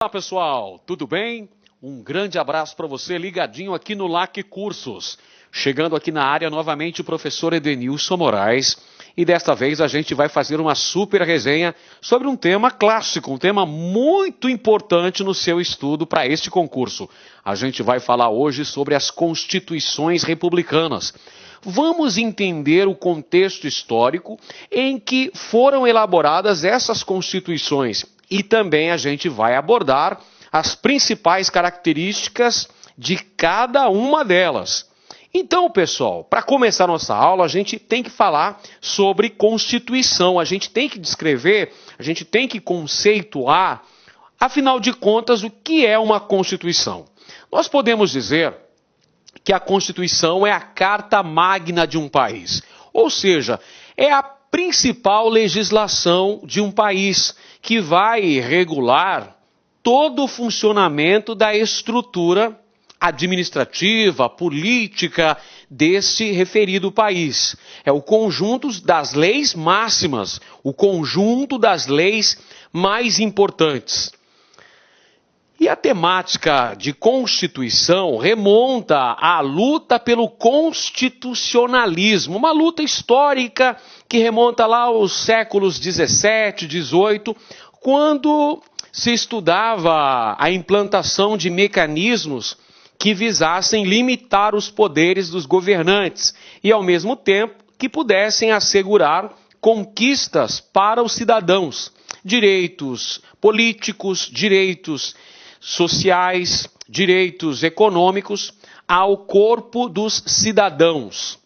Olá pessoal, tudo bem? Um grande abraço para você ligadinho aqui no LAC Cursos. Chegando aqui na área novamente o professor Edenilson Moraes e desta vez a gente vai fazer uma super resenha sobre um tema clássico, um tema muito importante no seu estudo para este concurso. A gente vai falar hoje sobre as constituições republicanas. Vamos entender o contexto histórico em que foram elaboradas essas constituições. E também a gente vai abordar as principais características de cada uma delas. Então, pessoal, para começar nossa aula, a gente tem que falar sobre Constituição. A gente tem que descrever, a gente tem que conceituar, afinal de contas, o que é uma Constituição. Nós podemos dizer que a Constituição é a carta magna de um país. Ou seja, é a principal legislação de um país que vai regular todo o funcionamento da estrutura administrativa, política desse referido país. É o conjunto das leis máximas, o conjunto das leis mais importantes. E a temática de Constituição remonta à luta pelo constitucionalismo, uma luta histórica que remonta lá aos séculos 17, 18, quando se estudava a implantação de mecanismos que visassem limitar os poderes dos governantes e, ao mesmo tempo, que pudessem assegurar conquistas para os cidadãos, direitos políticos, direitos sociais, direitos econômicos ao corpo dos cidadãos.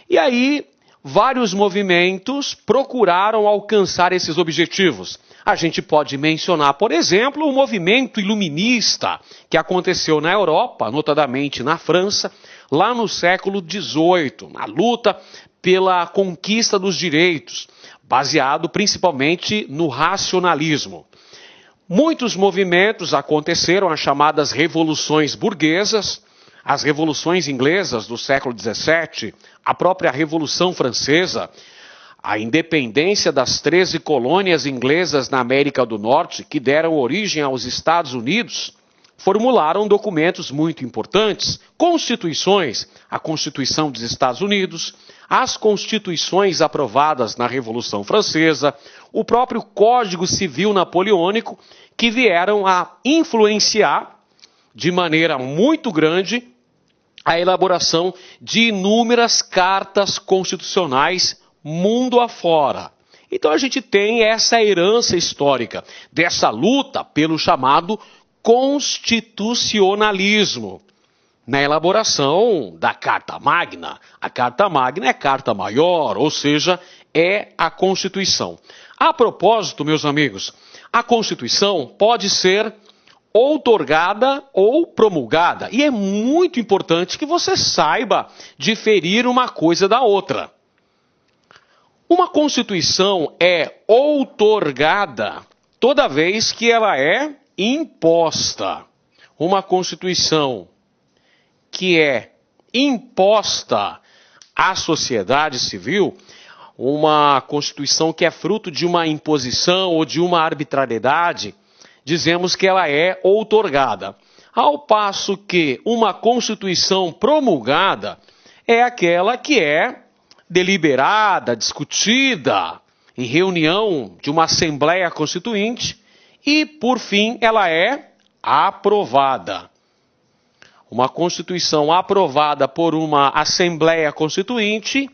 E aí, vários movimentos procuraram alcançar esses objetivos. A gente pode mencionar, por exemplo, o movimento iluminista que aconteceu na Europa, notadamente na França, lá no século XVIII, na luta pela conquista dos direitos, baseado principalmente no racionalismo. Muitos movimentos aconteceram, as chamadas revoluções burguesas, as revoluções inglesas do século XVII, a própria Revolução Francesa, a independência das 13 colônias inglesas na América do Norte, que deram origem aos Estados Unidos, formularam documentos muito importantes, constituições, a Constituição dos Estados Unidos, as constituições aprovadas na Revolução Francesa, o próprio Código Civil Napoleônico, que vieram a influenciar de maneira muito grande a elaboração de inúmeras cartas constitucionais mundo afora. Então a gente tem essa herança histórica dessa luta pelo chamado constitucionalismo na elaboração da Carta Magna. A Carta Magna é a Carta Maior, ou seja, é a Constituição. A propósito, meus amigos, a Constituição pode ser outorgada ou promulgada. E é muito importante que você saiba diferir uma coisa da outra. Uma Constituição é outorgada toda vez que ela é imposta. Uma Constituição que é imposta à sociedade civil, uma Constituição que é fruto de uma imposição ou de uma arbitrariedade, dizemos que ela é outorgada. Ao passo que uma Constituição promulgada é aquela que é deliberada, discutida em reunião de uma Assembleia Constituinte e, por fim, ela é aprovada. Uma Constituição aprovada por uma Assembleia Constituinte,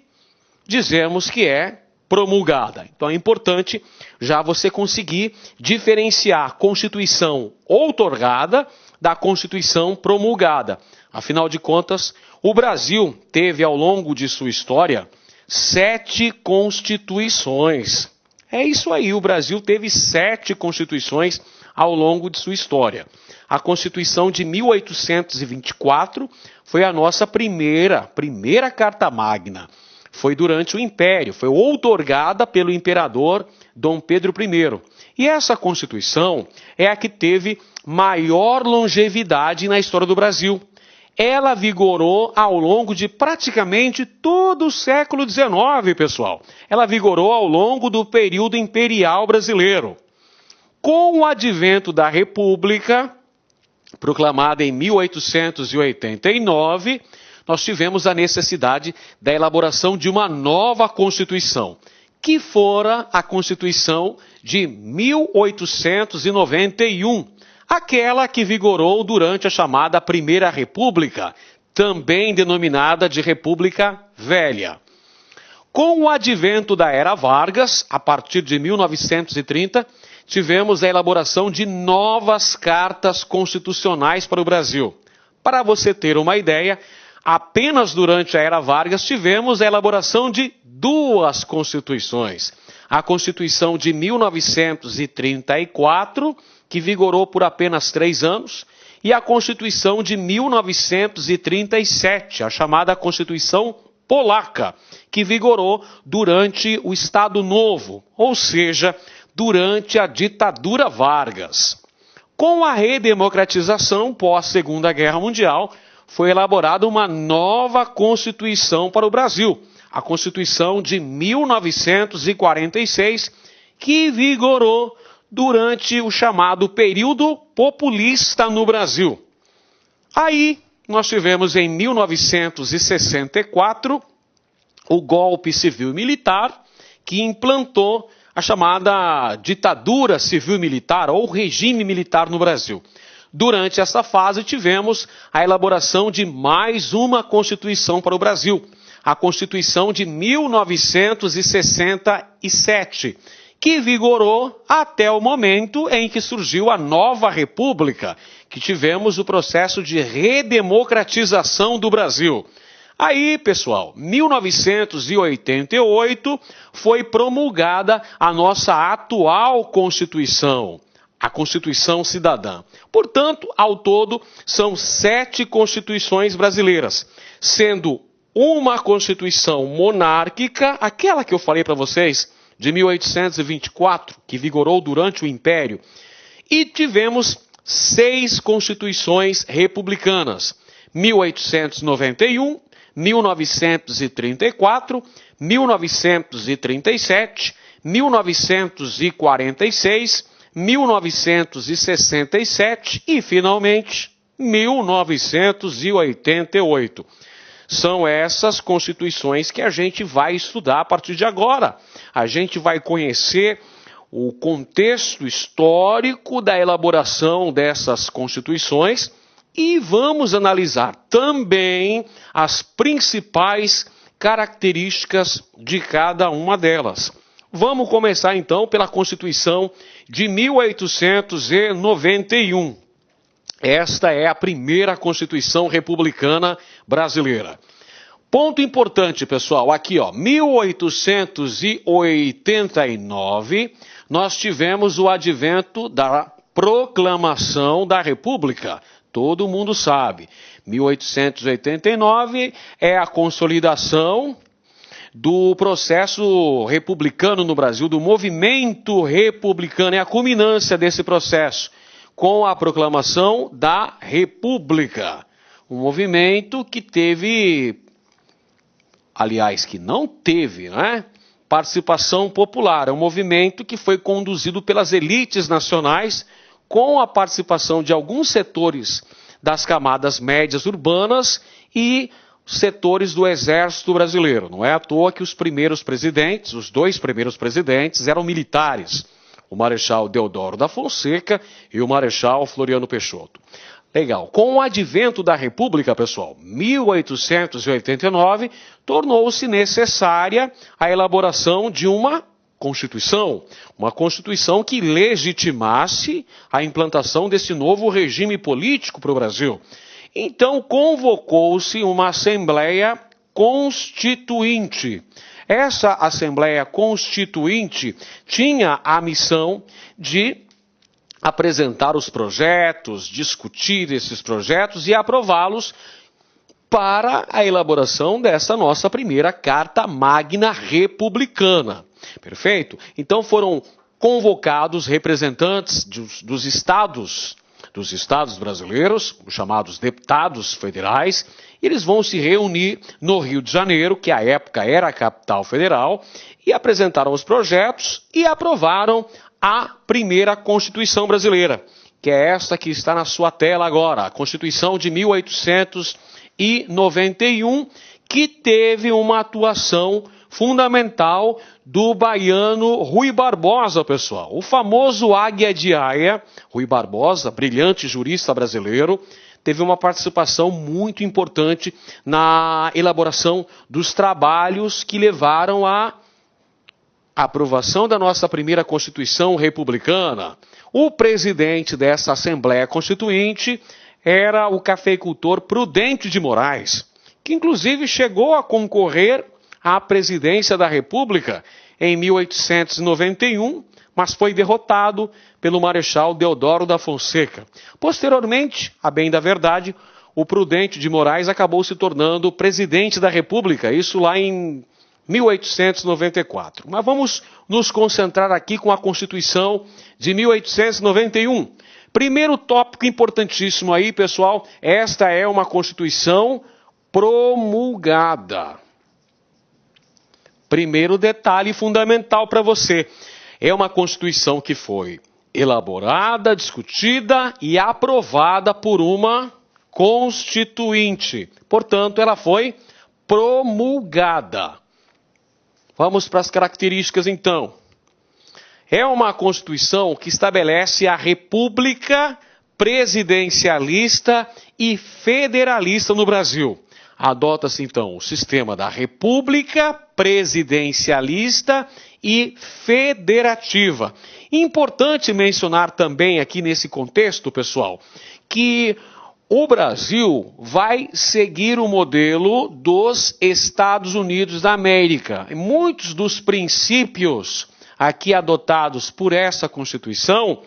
dizemos que é promulgada. Então é importante já você conseguir diferenciar a Constituição outorgada da Constituição promulgada. Afinal de contas, o Brasil teve ao longo de sua história 7 constituições. É isso aí, o Brasil teve 7 constituições ao longo de sua história. A Constituição de 1824 foi a nossa primeira Carta Magna. Foi durante o Império, foi outorgada pelo imperador Dom Pedro I. E essa Constituição é a que teve maior longevidade na história do Brasil. Ela vigorou ao longo de praticamente todo o século XIX, pessoal. Ela vigorou ao longo do período imperial brasileiro. Com o advento da República, proclamada em 1889, nós tivemos a necessidade da elaboração de uma nova Constituição, que fora a Constituição de 1891, aquela que vigorou durante a chamada Primeira República, também denominada de República Velha. Com o advento da Era Vargas, a partir de 1930, tivemos a elaboração de novas cartas constitucionais para o Brasil. Para você ter uma ideia, apenas durante a Era Vargas tivemos a elaboração de duas constituições. A Constituição de 1934, que vigorou por apenas 3 anos, e a Constituição de 1937, a chamada Constituição Polaca, que vigorou durante o Estado Novo, ou seja, durante a ditadura Vargas. Com a redemocratização pós-Segunda Guerra Mundial, foi elaborada uma nova Constituição para o Brasil, a Constituição de 1946, que vigorou durante o chamado período populista no Brasil. Aí, nós tivemos em 1964 o golpe civil-militar, que implantou a chamada ditadura civil-militar ou regime militar no Brasil. Durante essa fase tivemos a elaboração de mais uma Constituição para o Brasil, a Constituição de 1967, que vigorou até o momento em que surgiu a nova República, que tivemos o processo de redemocratização do Brasil. Aí, pessoal, 1988 foi promulgada a nossa atual Constituição, a Constituição Cidadã. Portanto, ao todo, são 7 Constituições brasileiras, sendo uma Constituição monárquica, aquela que eu falei para vocês, de 1824, que vigorou durante o Império, e tivemos 6 Constituições republicanas, 1891, 1934, 1937, 1946, 1967 e, finalmente, 1988. São essas constituições que a gente vai estudar a partir de agora. A gente vai conhecer o contexto histórico da elaboração dessas constituições e vamos analisar também as principais características de cada uma delas. Vamos começar então pela Constituição de 1891. Esta é a primeira Constituição republicana brasileira. Ponto importante, pessoal, aqui, 1889, nós tivemos o advento da proclamação da República. Todo mundo sabe. 1889 é a consolidação do processo republicano no Brasil, do movimento republicano, é a culminância desse processo, com a proclamação da República. Um movimento que teve, aliás, que não teve, participação popular. É um movimento que foi conduzido pelas elites nacionais, com a participação de alguns setores das camadas médias urbanas e setores do Exército Brasileiro. Não é à toa que os dois primeiros presidentes eram militares, o Marechal Deodoro da Fonseca e o Marechal Floriano Peixoto. Legal. Com o advento da República, pessoal, 1889, tornou-se necessária a elaboração de uma Constituição que legitimasse a implantação desse novo regime político para o Brasil. Então, convocou-se uma Assembleia Constituinte. Essa Assembleia Constituinte tinha a missão de apresentar os projetos, discutir esses projetos e aprová-los para a elaboração dessa nossa primeira Carta Magna Republicana. Perfeito? Então foram convocados representantes dos estados brasileiros, os chamados deputados federais, e eles vão se reunir no Rio de Janeiro, que à época era a capital federal, e apresentaram os projetos e aprovaram a primeira Constituição brasileira, que é esta que está na sua tela agora, a Constituição de 1891, que teve uma atuação fundamental do baiano Rui Barbosa, pessoal. O famoso Águia de Aia, Rui Barbosa, brilhante jurista brasileiro, teve uma participação muito importante na elaboração dos trabalhos que levaram à aprovação da nossa primeira Constituição republicana. O presidente dessa Assembleia Constituinte era o cafeicultor Prudente de Moraes, que inclusive chegou a concorrer à presidência da República em 1891, mas foi derrotado pelo Marechal Deodoro da Fonseca. Posteriormente, a bem da verdade, o Prudente de Moraes acabou se tornando presidente da República, isso lá em 1894. Mas vamos nos concentrar aqui com a Constituição de 1891. Primeiro tópico importantíssimo aí, pessoal, esta é uma Constituição promulgada. Primeiro detalhe fundamental para você, é uma Constituição que foi elaborada, discutida e aprovada por uma Constituinte. Portanto, ela foi promulgada. Vamos para as características, então. É uma Constituição que estabelece a República presidencialista e federalista no Brasil. Adota-se, então, o sistema da República presidencialista e federativa. Importante mencionar também aqui nesse contexto, pessoal, que o Brasil vai seguir o modelo dos Estados Unidos da América. Muitos dos princípios aqui adotados por essa Constituição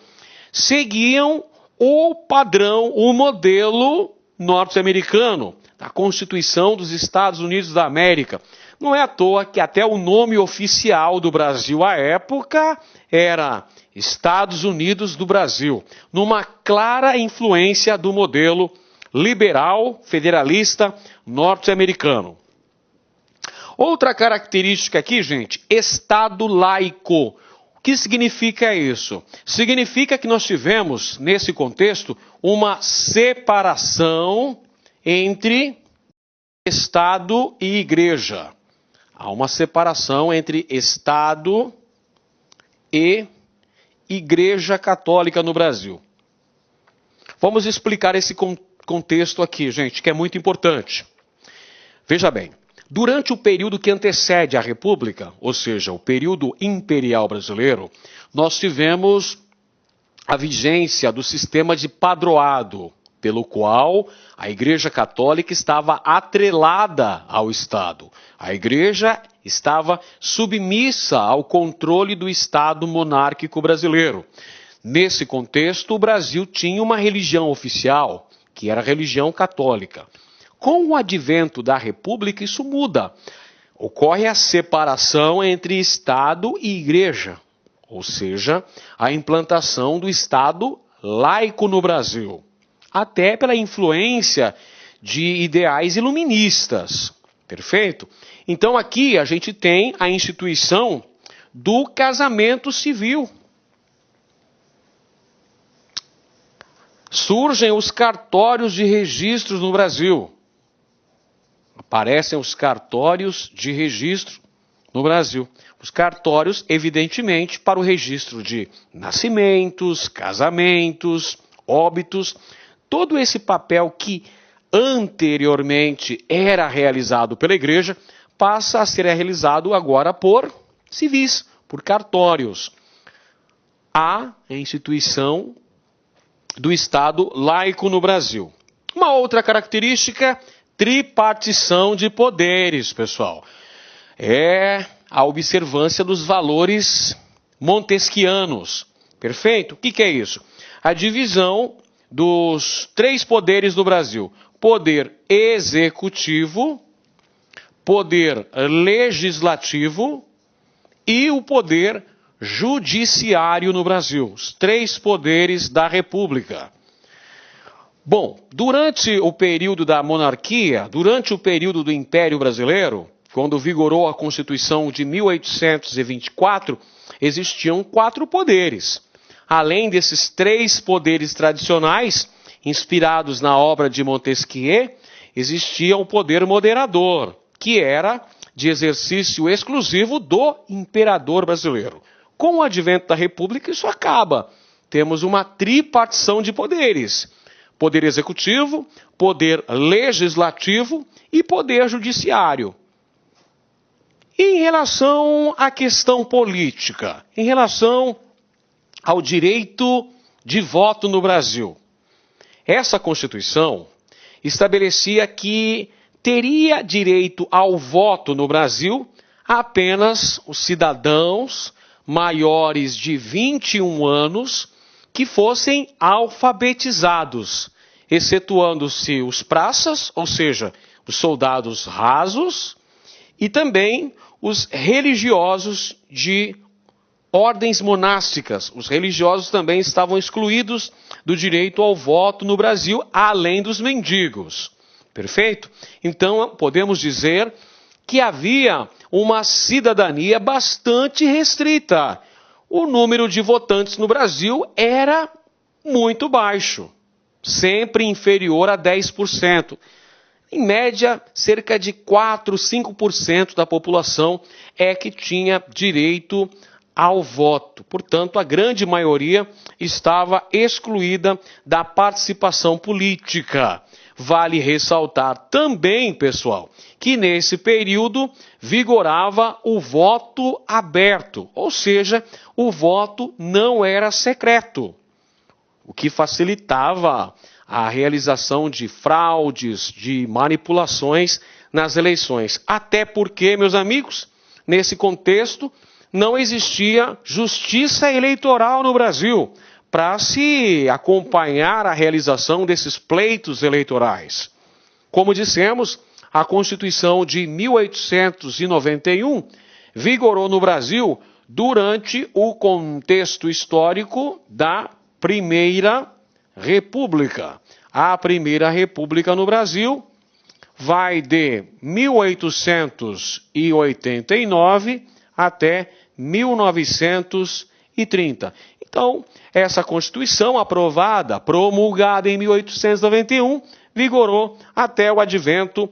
seguiam o padrão, o modelo norte-americano, da Constituição dos Estados Unidos da América. Não é à toa que até o nome oficial do Brasil à época era Estados Unidos do Brasil, numa clara influência do modelo liberal, federalista, norte-americano. Outra característica aqui, gente, Estado laico. O que significa isso? Significa que nós tivemos, nesse contexto, uma separação entre Estado e Igreja. Há uma separação entre Estado e Igreja Católica no Brasil. Vamos explicar esse contexto aqui, gente, que é muito importante. Veja bem, durante o período que antecede a República, ou seja, o período imperial brasileiro, nós tivemos a vigência do sistema de padroado, pelo qual a Igreja Católica estava atrelada ao Estado. A Igreja estava submissa ao controle do Estado monárquico brasileiro. Nesse contexto, o Brasil tinha uma religião oficial, que era a religião católica. Com o advento da República, isso muda. Ocorre a separação entre Estado e Igreja, ou seja, a implantação do Estado laico no Brasil, até pela influência de ideais iluministas. Perfeito? Então aqui a gente tem a instituição do casamento civil. Surgem os cartórios de registros no Brasil. Aparecem os cartórios de registro no Brasil. Os cartórios, evidentemente, para o registro de nascimentos, casamentos, óbitos, todo esse papel que anteriormente era realizado pela Igreja, passa a ser realizado agora por civis, por cartórios. Há a instituição do Estado laico no Brasil. Uma outra característica, tripartição de poderes, pessoal. É a observância dos valores montesquianos. Perfeito? O que é isso? A divisão dos três poderes do Brasil. Poder executivo, poder legislativo e o poder judiciário no Brasil. Os três poderes da República. Bom, durante o período da monarquia, durante o período do Império Brasileiro, quando vigorou a Constituição de 1824, existiam 4 poderes. Além desses 3 poderes tradicionais, inspirados na obra de Montesquieu, existia o poder moderador, que era de exercício exclusivo do imperador brasileiro. Com o advento da República, isso acaba. Temos uma tripartição de poderes: poder executivo, poder legislativo e poder judiciário. E em relação à questão política, em relação ao direito de voto no Brasil, essa Constituição estabelecia que teria direito ao voto no Brasil apenas os cidadãos maiores de 21 anos que fossem alfabetizados, excetuando-se os praças, ou seja, os soldados rasos, e também os religiosos de ordens monásticas. Os religiosos também estavam excluídos do direito ao voto no Brasil, além dos mendigos. Perfeito? Então, podemos dizer que havia uma cidadania bastante restrita. O número de votantes no Brasil era muito baixo, sempre inferior a 10%. Em média, cerca de 4, 5% da população é que tinha direito ao voto. Portanto, a grande maioria estava excluída da participação política. Vale ressaltar também, pessoal, que nesse período vigorava o voto aberto, ou seja, o voto não era secreto, o que facilitava a realização de fraudes, de manipulações nas eleições. Até porque, meus amigos, nesse contexto, não existia justiça eleitoral no Brasil para se acompanhar a realização desses pleitos eleitorais. Como dissemos, a Constituição de 1891 vigorou no Brasil durante o contexto histórico da Primeira República. A Primeira República no Brasil vai de 1889 até 1930. Então, essa Constituição aprovada, promulgada em 1891, vigorou até o advento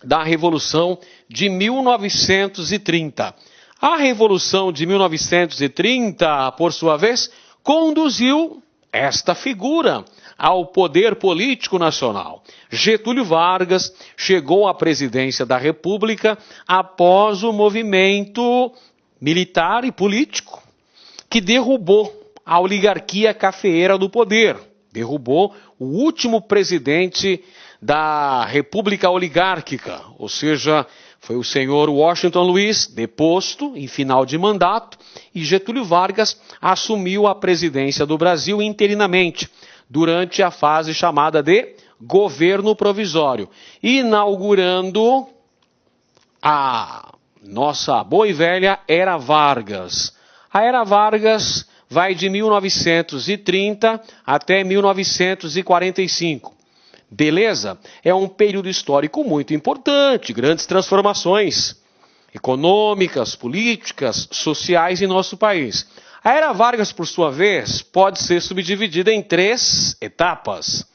da Revolução de 1930. A Revolução de 1930, por sua vez, conduziu esta figura ao poder político nacional. Getúlio Vargas chegou à presidência da República após o movimento militar e político que derrubou a oligarquia cafeeira do poder, derrubou o último presidente da República Oligárquica, ou seja, foi o senhor Washington Luiz, deposto em final de mandato, e Getúlio Vargas assumiu a presidência do Brasil interinamente, durante a fase chamada de governo provisório, inaugurando a nossa boa e velha Era Vargas. A Era Vargas vai de 1930 até 1945. Beleza? É um período histórico muito importante, grandes transformações econômicas, políticas, sociais em nosso país. A Era Vargas, por sua vez, pode ser subdividida em 3 etapas,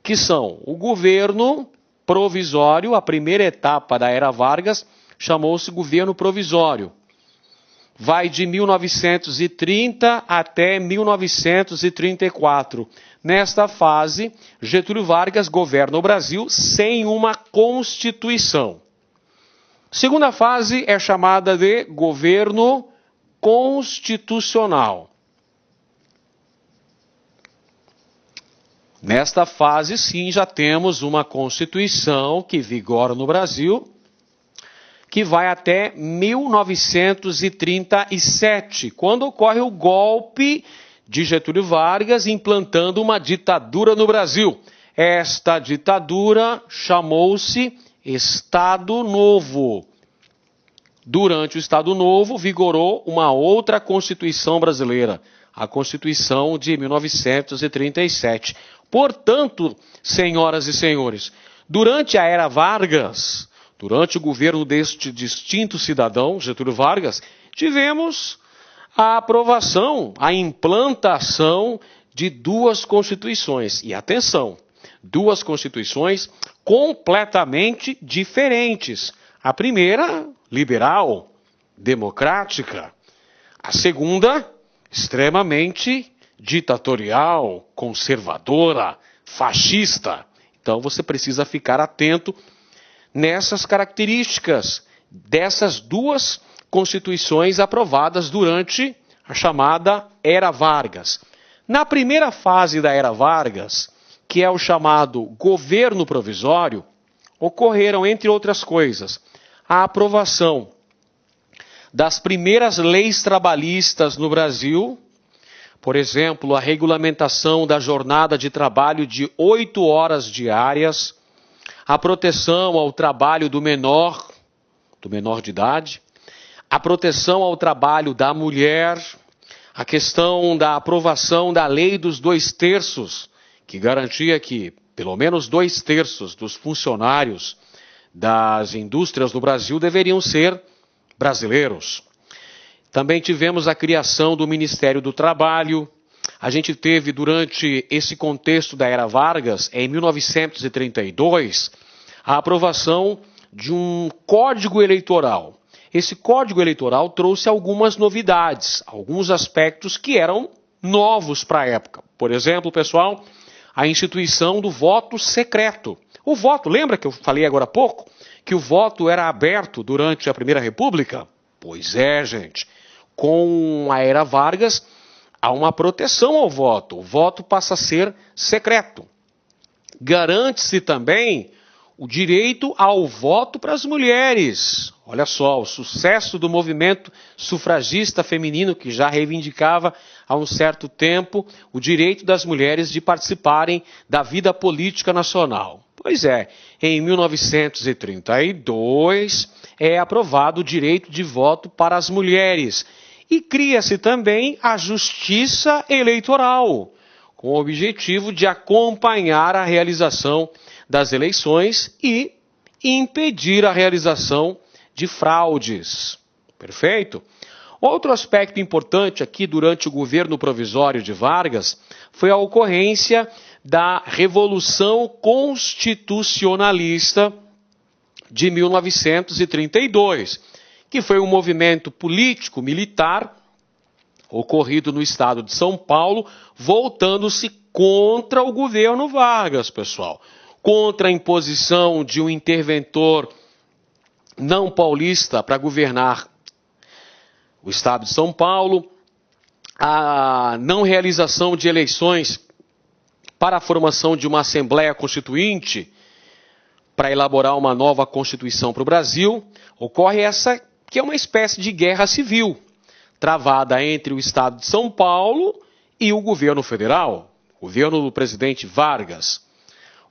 que são o governo provisório. A primeira etapa da Era Vargas chamou-se governo provisório. Vai de 1930 até 1934. Nesta fase, Getúlio Vargas governa o Brasil sem uma Constituição. Segunda fase é chamada de governo constitucional. Nesta fase, sim, já temos uma Constituição que vigora no Brasil, que vai até 1937, quando ocorre o golpe de Getúlio Vargas, implantando uma ditadura no Brasil. Esta ditadura chamou-se Estado Novo. Durante o Estado Novo, vigorou uma outra Constituição brasileira, a Constituição de 1937. Portanto, senhoras e senhores, durante a Era Vargas, durante o governo deste distinto cidadão, Getúlio Vargas, tivemos a aprovação, a implantação de duas constituições. E atenção, duas constituições completamente diferentes. A primeira, liberal, democrática. A segunda, extremamente ditatorial, conservadora, fascista. Então você precisa ficar atento nessas características dessas duas constituições aprovadas durante a chamada Era Vargas. Na primeira fase da Era Vargas, que é o chamado governo provisório, ocorreram, entre outras coisas, a aprovação das primeiras leis trabalhistas no Brasil, por exemplo, a regulamentação da jornada de trabalho de 8 horas diárias, a proteção ao trabalho do menor de idade, a proteção ao trabalho da mulher, a questão da aprovação da lei dos 2/3, que garantia que pelo menos 2/3 dos funcionários das indústrias do Brasil deveriam ser brasileiros. Também tivemos a criação do Ministério do Trabalho. A gente teve, durante esse contexto da Era Vargas, em 1932, a aprovação de um Código Eleitoral. Esse Código Eleitoral trouxe algumas novidades, alguns aspectos que eram novos para a época. Por exemplo, pessoal, a instituição do voto secreto. O voto, lembra que eu falei agora há pouco que o voto era aberto durante a Primeira República? Pois é, gente. Com a Era Vargas, há uma proteção ao voto. O voto passa a ser secreto. Garante-se também o direito ao voto para as mulheres. Olha só, o sucesso do movimento sufragista feminino, que já reivindicava há um certo tempo o direito das mulheres de participarem da vida política nacional. Pois é, em 1932 é aprovado o direito de voto para as mulheres e cria-se também a Justiça Eleitoral, com o objetivo de acompanhar a realização das eleições e impedir a realização de fraudes. Perfeito? Outro aspecto importante aqui durante o governo provisório de Vargas foi a ocorrência da Revolução Constitucionalista de 1932, que foi um movimento político-militar ocorrido no estado de São Paulo, voltando-se contra o governo Vargas, pessoal. Contra a imposição de um interventor não paulista para governar o estado de São Paulo, a não realização de eleições para a formação de uma Assembleia Constituinte para elaborar uma nova Constituição para o Brasil. Ocorre essa que é uma espécie de guerra civil, travada entre o estado de São Paulo e o governo federal, o governo do presidente Vargas.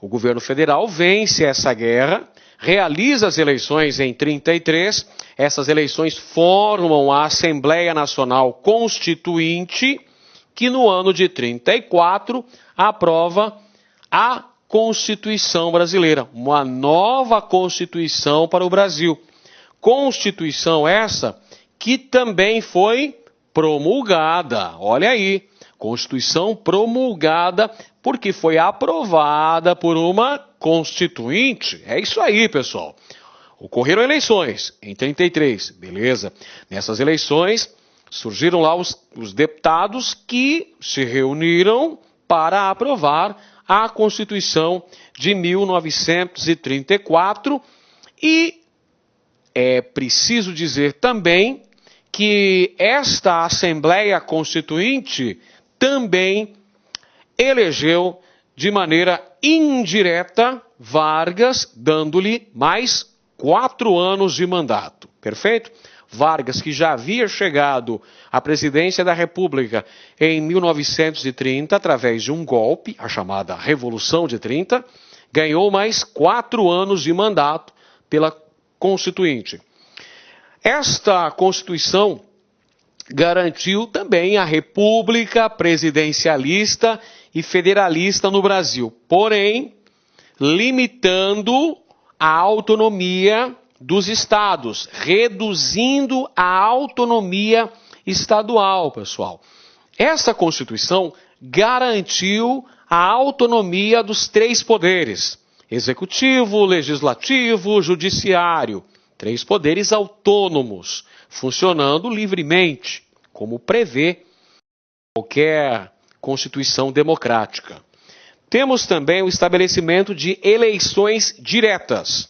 O governo federal vence essa guerra, realiza as eleições em 1933, essas eleições formam a Assembleia Nacional Constituinte, que no ano de 1934 aprova a Constituição Brasileira, uma nova Constituição para o Brasil. Constituição essa que também foi promulgada, olha aí, Constituição promulgada porque foi aprovada por uma Constituinte. É isso aí, pessoal. Ocorreram eleições em 1933, beleza. Nessas eleições surgiram lá os deputados que se reuniram para aprovar a Constituição de 1934 e é preciso dizer também que esta Assembleia Constituinte também elegeu de maneira indireta Vargas, dando-lhe mais 4 anos de mandato. Perfeito? Vargas, que já havia chegado à presidência da República em 1930, através de um golpe, a chamada Revolução de 30, ganhou mais 4 anos de mandato pela Constituinte. Esta Constituição garantiu também a República presidencialista e federalista no Brasil, porém, limitando a autonomia dos estados, reduzindo a autonomia estadual, pessoal. Essa Constituição garantiu a autonomia dos três poderes: executivo, legislativo, judiciário. Três poderes autônomos, funcionando livremente, como prevê qualquer Constituição democrática. Temos também o estabelecimento de eleições diretas.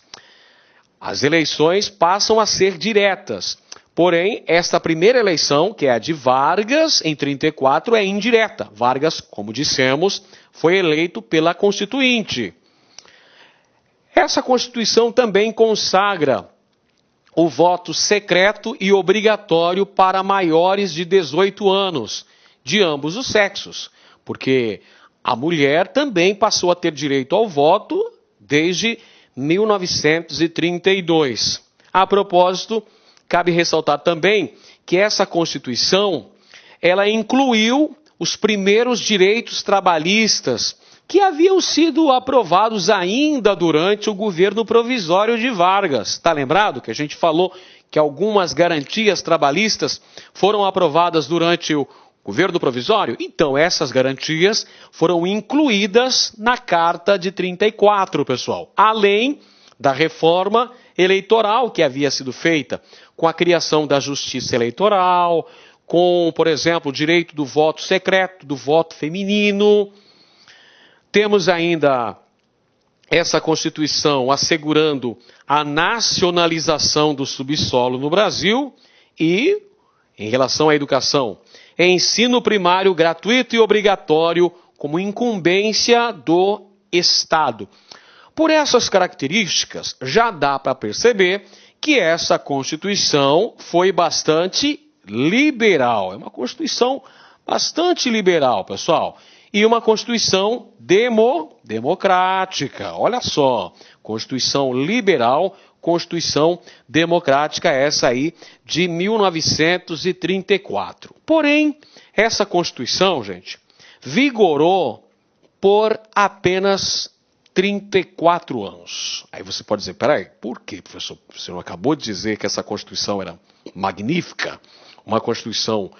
As eleições passam a ser diretas. Porém, esta primeira eleição, que é a de Vargas, em 1934, é indireta. Vargas, como dissemos, foi eleito pela Constituinte. Essa Constituição também consagra o voto secreto e obrigatório para maiores de 18 anos, de ambos os sexos, porque a mulher também passou a ter direito ao voto desde 1932. A propósito, cabe ressaltar também que essa Constituição, ela incluiu os primeiros direitos trabalhistas que haviam sido aprovados ainda durante o governo provisório de Vargas. Está lembrado que a gente falou que algumas garantias trabalhistas foram aprovadas durante o governo provisório? Então, essas garantias foram incluídas na Carta de 1934, pessoal. Além da reforma eleitoral que havia sido feita, com a criação da justiça eleitoral, com, por exemplo, o direito do voto secreto, do voto feminino. Temos ainda essa Constituição assegurando a nacionalização do subsolo no Brasil e, em relação à educação, ensino primário gratuito e obrigatório como incumbência do Estado. Por essas características, já dá para perceber que essa Constituição foi bastante liberal. É uma Constituição bastante liberal, pessoal. E uma Constituição democrática. Olha só, Constituição liberal, Constituição democrática, essa aí de 1934. Porém, essa Constituição, gente, vigorou por apenas 34 anos. Aí você pode dizer, peraí, por quê, professor? Você não acabou de dizer que essa Constituição era magnífica? Uma Constituição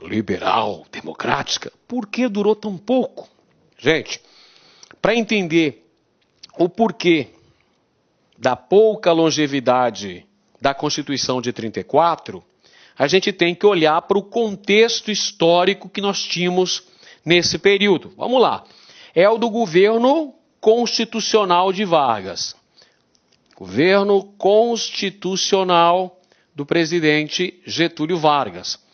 liberal, democrática? Por que durou tão pouco? Gente, para entender o porquê da pouca longevidade da Constituição de 1934, a gente tem que olhar para o contexto histórico que nós tínhamos nesse período. Vamos lá. É o do governo constitucional de Vargas. Governo constitucional do presidente Getúlio Vargas.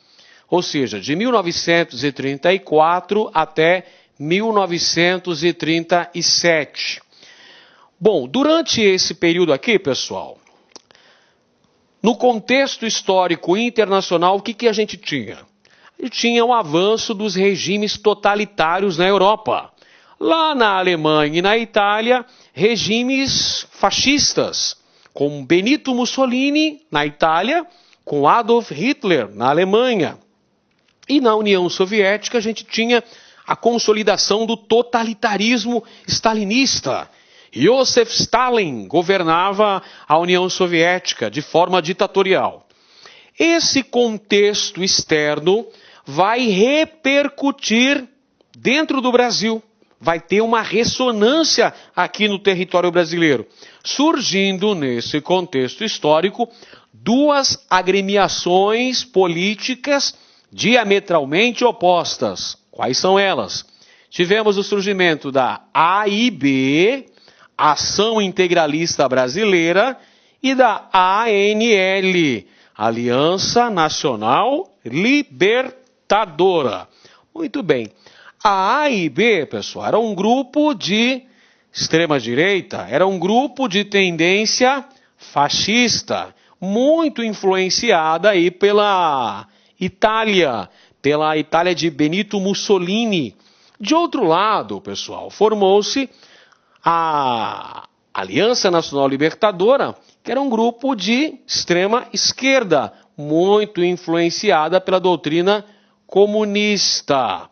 Ou seja, de 1934 até 1937. Bom, durante esse período aqui, pessoal, no contexto histórico internacional, o que a gente tinha? A gente tinha um avanço dos regimes totalitários na Europa. Lá na Alemanha e na Itália, regimes fascistas, com Benito Mussolini na Itália, com Adolf Hitler na Alemanha. E na União Soviética a gente tinha a consolidação do totalitarismo stalinista. Joseph Stalin governava a União Soviética de forma ditatorial. Esse contexto externo vai repercutir dentro do Brasil. Vai ter uma ressonância aqui no território brasileiro, surgindo nesse contexto histórico duas agremiações políticas diametralmente opostas. Quais são elas? Tivemos o surgimento da AIB, Ação Integralista Brasileira, e da ANL, Aliança Nacional Libertadora. Muito bem. A AIB, pessoal, era um grupo de extrema-direita, era um grupo de tendência fascista, muito influenciada aí pela Itália de Benito Mussolini. De outro lado, pessoal, formou-se a Aliança Nacional Libertadora, que era um grupo de extrema esquerda, muito influenciada pela doutrina comunista.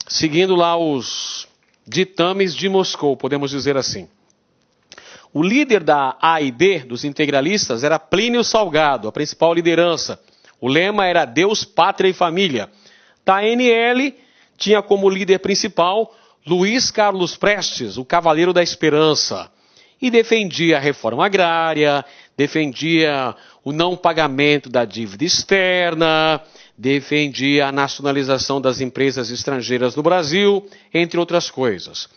Seguindo lá os ditames de Moscou, podemos dizer assim. O líder da AIB, dos integralistas, era Plínio Salgado, a principal liderança. O lema era Deus, Pátria e Família. Da ANL tinha como líder principal Luiz Carlos Prestes, o Cavaleiro da Esperança. E defendia a reforma agrária, defendia o não pagamento da dívida externa, defendia a nacionalização das empresas estrangeiras no Brasil, entre outras coisas.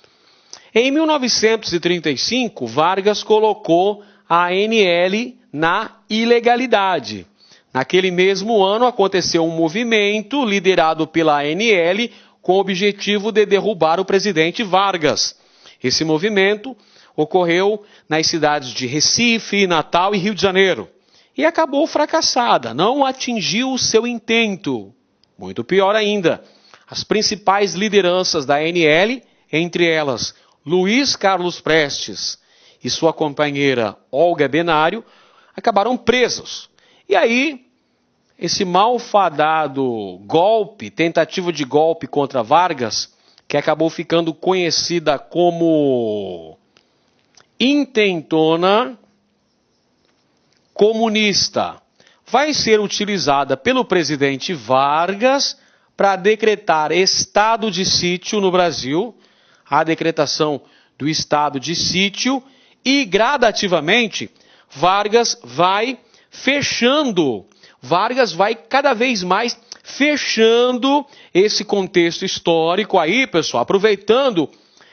Em 1935, Vargas colocou a ANL na ilegalidade. Naquele mesmo ano, aconteceu um movimento liderado pela ANL com o objetivo de derrubar o presidente Vargas. Esse movimento ocorreu nas cidades de Recife, Natal e Rio de Janeiro. E acabou fracassada, não atingiu o seu intento. Muito pior ainda, as principais lideranças da ANL, entre elas Luiz Carlos Prestes e sua companheira Olga Benário, acabaram presos. E aí, esse malfadado golpe, tentativa de golpe contra Vargas, que acabou ficando conhecida como intentona comunista, vai ser utilizada pelo presidente Vargas para decretar estado de sítio no Brasil, a decretação do estado de sítio, e gradativamente Vargas vai cada vez mais fechando esse contexto histórico aí, pessoal, aproveitando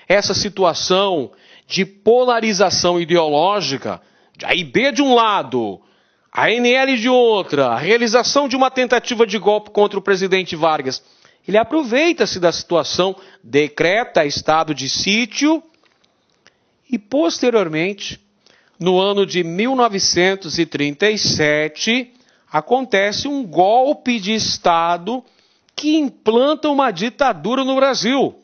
essa situação de polarização ideológica, a IB de um lado, a ANL de outra, a realização de uma tentativa de golpe contra o presidente Vargas. Ele aproveita-se da situação, decreta estado de sítio e, posteriormente, no ano de 1937, acontece um golpe de Estado que implanta uma ditadura no Brasil.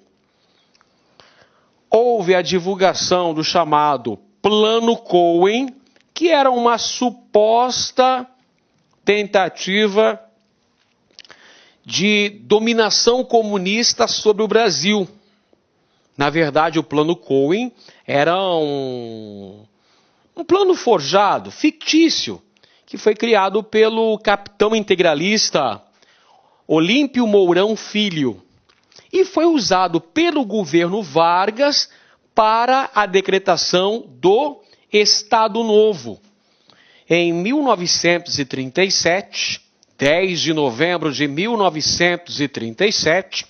Houve a divulgação do chamado Plano Cohen, que era uma suposta tentativa de dominação comunista sobre o Brasil. Na verdade, o Plano Cohen era um plano forjado, fictício, que foi criado pelo capitão integralista Olímpio Mourão Filho e foi usado pelo governo Vargas para a decretação do Estado Novo. Em 1937, 10 de novembro de 1937,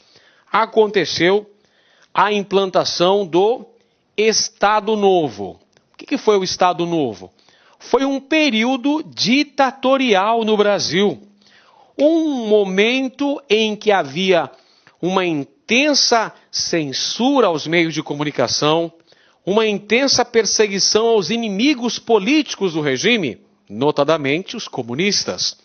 aconteceu a implantação do Estado Novo. O que foi o Estado Novo? Foi um período ditatorial no Brasil. Um momento em que havia uma intensa censura aos meios de comunicação, uma intensa perseguição aos inimigos políticos do regime, notadamente os comunistas.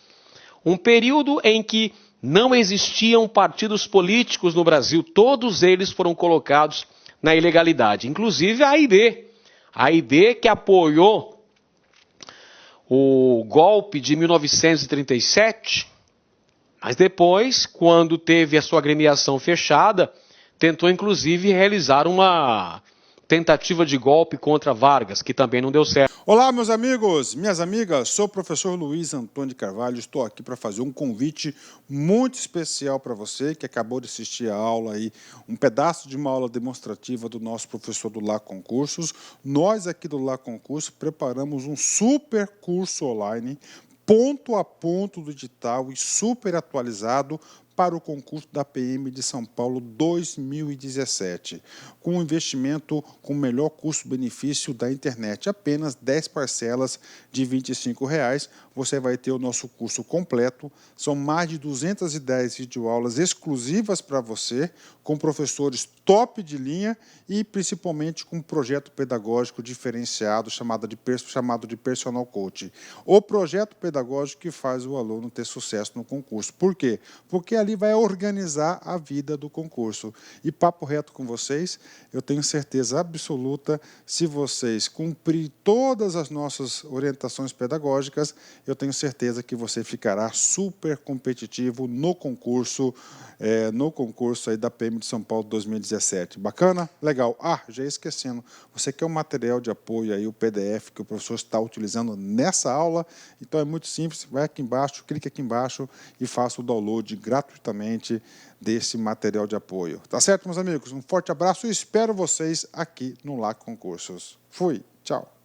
Um período em que não existiam partidos políticos no Brasil, todos eles foram colocados na ilegalidade, inclusive a AIB. A AIB que apoiou o golpe de 1937, mas depois, quando teve a sua agremiação fechada, tentou inclusive realizar uma tentativa de golpe contra Vargas, que também não deu certo. Olá, meus amigos, minhas amigas, sou o professor Luiz Antônio de Carvalho, estou aqui para fazer um convite muito especial para você que acabou de assistir a aula aí, um pedaço de uma aula demonstrativa do nosso professor do Lá Concursos. Nós aqui do Lá Concursos preparamos um super curso online, ponto a ponto do edital e super atualizado para o concurso da PM de São Paulo 2017, com um investimento com o melhor custo-benefício da internet, apenas 10 parcelas de R$ 25,00, você vai ter o nosso curso completo, são mais de 210 videoaulas exclusivas para você, com professores top de linha e principalmente com um projeto pedagógico diferenciado chamado de Personal Coach. O projeto pedagógico que faz o aluno ter sucesso no concurso. Por quê? Porque ali ali vai organizar a vida do concurso. E papo reto com vocês, eu tenho certeza absoluta, se vocês cumprirem todas as nossas orientações pedagógicas, eu tenho certeza que você ficará super competitivo no concurso aí da PM de São Paulo 2017. Bacana? Legal. Ah, já ia esquecendo, você quer um material de apoio aí, o PDF que o professor está utilizando nessa aula, então é muito simples, vai aqui embaixo, clique aqui embaixo e faça o download gratuitamente desse material de apoio. Tá certo, meus amigos? Um forte abraço e espero vocês aqui no LAC Concursos. Fui, tchau.